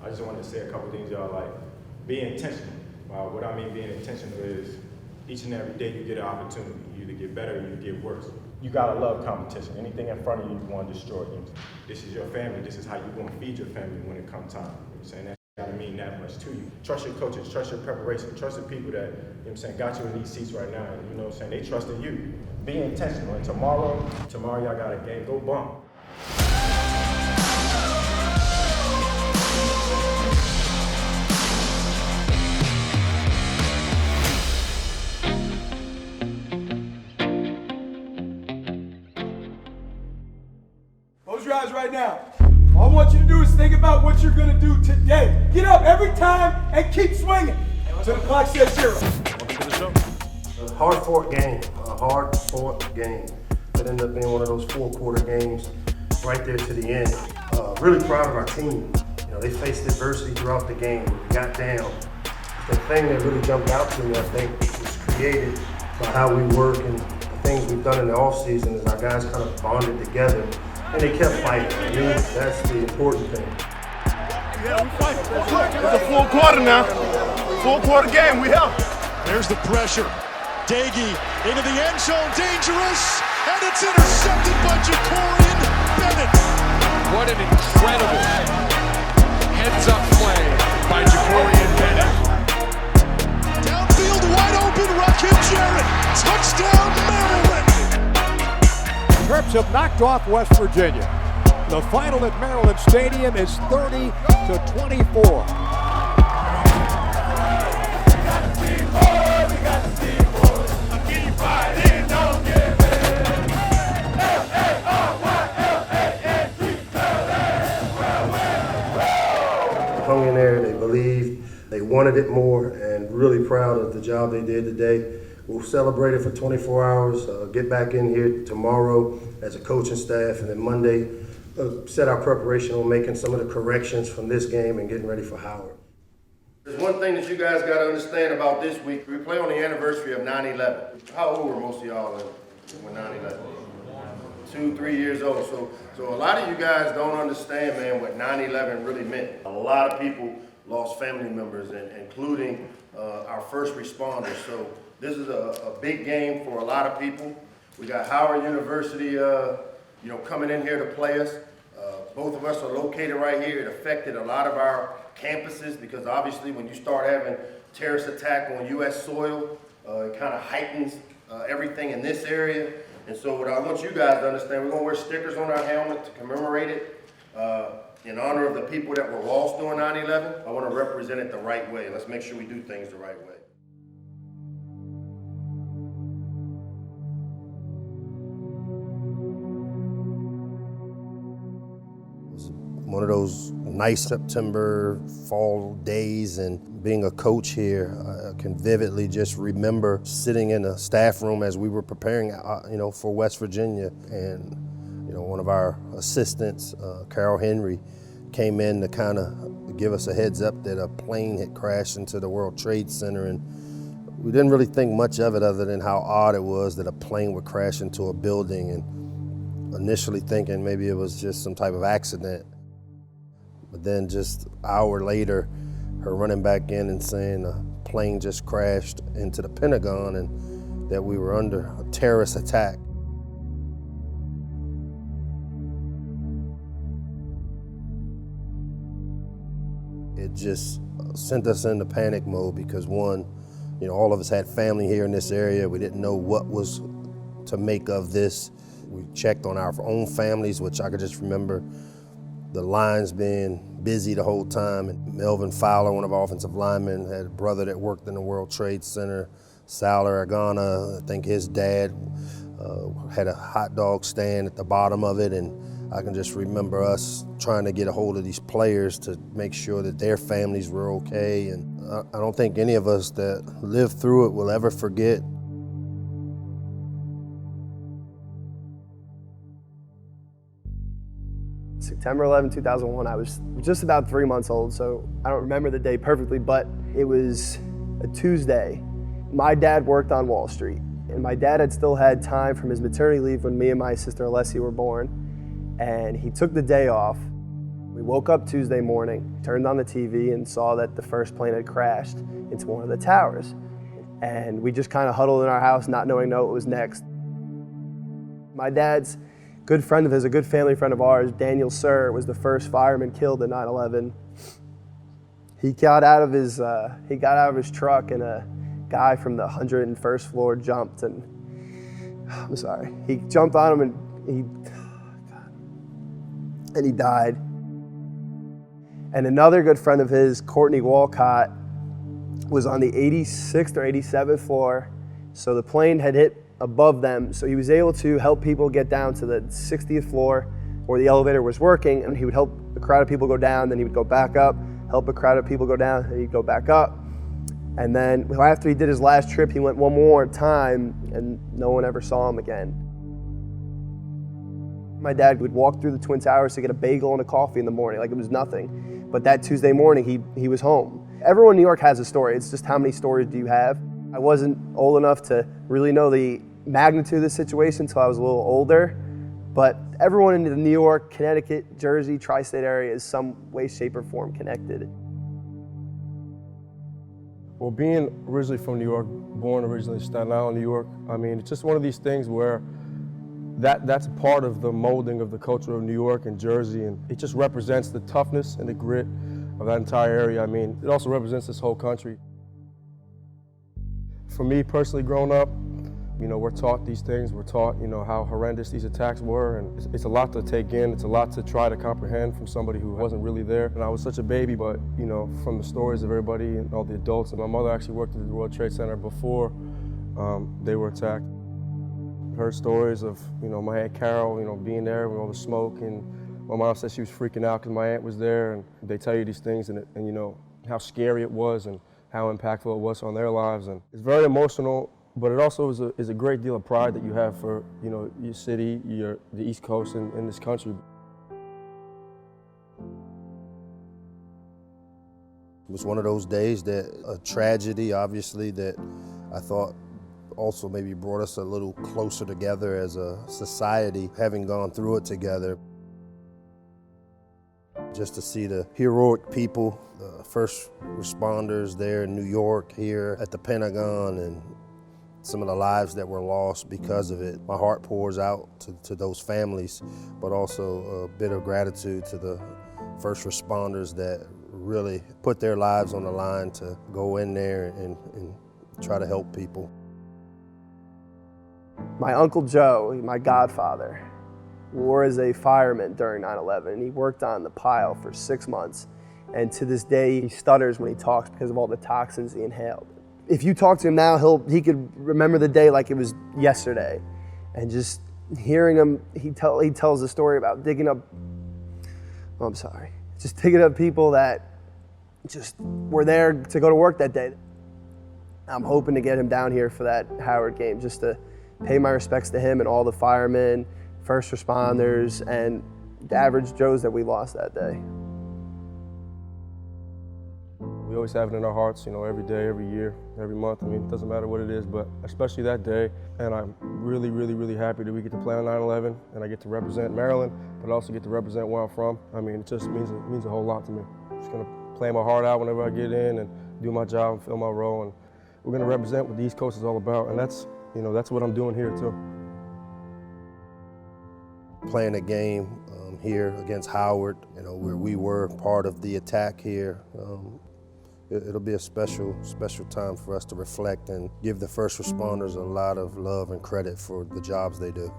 I just wanted to say a couple things, y'all, like, be intentional. What I mean being intentional is each and every day you get an opportunity. You either get better or you get worse. You gotta love competition. Anything in front of you, you wanna destroy it. This is your family. This is how you're gonna feed your family when it comes time. You know what I'm saying? That gotta mean that much to you. Trust your coaches, trust your preparation, trust the people that, you know what I'm saying, got you in these seats right now. And you know what I'm saying? They trust in you. Be intentional. And tomorrow y'all got a game. Go bump. Close your eyes right now. All I want you to do is think about what you're going to do today. Get up every time and keep swinging. So the clock says 0. Welcome to the show. A hard-fought game. A hard-fought game. It ended up being one of those 4-quarter games right there to the end. Really proud of our team. You know, they faced adversity throughout the game. We got down. The thing that really jumped out to me, I think, was created by how we work and the things we've done in the offseason is our guys kind of bonded together. And they kept fighting. I mean, that's the important thing. Yeah, we fight. It's a full quarter now. Full quarter game, we help. There's the pressure. Dagey into the end zone, dangerous, and it's intercepted by Jacorian Bennett. What an incredible heads-up play by Jacorian Bennett. Downfield, wide open, Rakim Jarrett. Touchdown, Maryland. Terps have knocked off West Virginia. The final at Maryland Stadium is 30-24. Hung in there, they believed, they wanted it more, and really proud of the job they did today. We'll celebrate it for 24 hours, get back in here tomorrow as a coaching staff, and then Monday set our preparation on making some of the corrections from this game and getting ready for Howard. There's one thing that you guys got to understand about this week. We play on the anniversary of 9/11. How old were most of y'all when 9/11? 2, 3 years old. So a lot of you guys don't understand, man, what 9/11 really meant. A lot of people lost family members, including our first responders. So this is a big game for a lot of people. We got Howard University, coming in here to play us. Both of us are located right here. It affected a lot of our campuses because obviously when you start having terrorist attack on U.S. soil, it kind of heightens everything in this area. And so what I want you guys to understand, we're going to wear stickers on our helmet to commemorate it in honor of the people that were lost during 9/11. I want to represent it the right way. Let's make sure we do things the right way. One of those nice September fall days, and being a coach here, I can vividly just remember sitting in a staff room as we were preparing, for West Virginia, and one of our assistants, Carol Henry, came in to kind of give us a heads up that a plane had crashed into the World Trade Center, and we didn't really think much of it other than how odd it was that a plane would crash into a building, and initially thinking maybe it was just some type of accident. But then just an hour later, her running back in and saying a plane just crashed into the Pentagon and that we were under a terrorist attack. It just sent us into panic mode because one, all of us had family here in this area. We didn't know what was to make of this. We checked on our own families, which I could just remember the lines being busy the whole time. And Melvin Fowler, one of our offensive linemen, had a brother that worked in the World Trade Center. Sal Aragona, I think his dad had a hot dog stand at the bottom of it. And I can just remember us trying to get a hold of these players to make sure that their families were okay. And I don't think any of us that lived through it will ever forget. September 11, 2001, I was just about 3 months old, so I don't remember the day perfectly, but it was a Tuesday. My dad worked on Wall Street, and my dad had still had time from his maternity leave when me and my sister Alessia were born, and he took the day off. We woke up Tuesday morning, turned on the TV, and saw that the first plane had crashed into one of the towers. And we just kind of huddled in our house, not knowing what was next. My dad's good friend of his, a good family friend of ours, Daniel SUHR, was the first fireman killed in 9/11. He got out of his truck, and a guy from the 101st floor jumped, and I'm sorry, he jumped on him, and he died. And another good friend of his, Courtney Walcott, was on the 86th or 87th floor, so the plane had hit above them, so he was able to help people get down to the 60th floor where the elevator was working, and he would help a crowd of people go down, then he would go back up, help a crowd of people go down, and he'd go back up. And then after he did his last trip, he went one more time, and no one ever saw him again. My dad would walk through the Twin Towers to get a bagel and a coffee in the morning, like it was nothing. But that Tuesday morning, he was home. Everyone in New York has a story. It's just how many stories do you have? I wasn't old enough to really know the magnitude of the situation until I was a little older. But everyone in the New York, Connecticut, Jersey, tri-state area is some way, shape, or form connected. Well, being originally from New York, born originally in Staten Island, New York, I mean, it's just one of these things where that's a part of the molding of the culture of New York and Jersey, and it just represents the toughness and the grit of that entire area. I mean, it also represents this whole country. For me personally, growing up, you know, we're taught these things. We're taught, you know, how horrendous these attacks were, and it's a lot to take in. It's a lot to try to comprehend from somebody who wasn't really there. And I was such a baby, but, you know, from the stories of everybody and all the adults, and my mother actually worked at the World Trade Center before they were attacked. Heard stories of, you know, my Aunt Carol, you know, being there with all the smoke, and my mom said she was freaking out because my aunt was there, and they tell you these things, and you know, how scary it was and how impactful it was on their lives. And it's very emotional, but it also is a great deal of pride that you have for, you know, your city, the East Coast, and in this country. It was one of those days that a tragedy, obviously, that I thought also maybe brought us a little closer together as a society, having gone through it together. Just to see the heroic people, the first responders there in New York, here at the Pentagon, and some of the lives that were lost because of it. My heart pours out to those families, but also a bit of gratitude to the first responders that really put their lives on the line to go in there and try to help people. My Uncle Joe, my godfather, was a fireman during 9/11. He worked on the pile for 6 months, and to this day he stutters when he talks because of all the toxins he inhaled. If you talk to him now, he could remember the day like it was yesterday. And just hearing him, he tells the story about digging up people that just were there to go to work that day. I'm hoping to get him down here for that Howard game, just to pay my respects to him and all the firemen, first responders, and the average Joes that we lost that day. We always have it in our hearts, you know, every day, every year, every month. I mean, it doesn't matter what it is, but especially that day. And I'm really, really, really happy that we get to play on 9/11, and I get to represent Maryland, but I also get to represent where I'm from. I mean, it just means a whole lot to me. I'm just gonna play my heart out whenever I get in and do my job and fill my role. And we're gonna represent what the East Coast is all about, and that's what I'm doing here too. Playing a game here against Howard, you know, where we were part of the attack here. It'll be a special time for us to reflect and give the first responders a lot of love and credit for the jobs they do.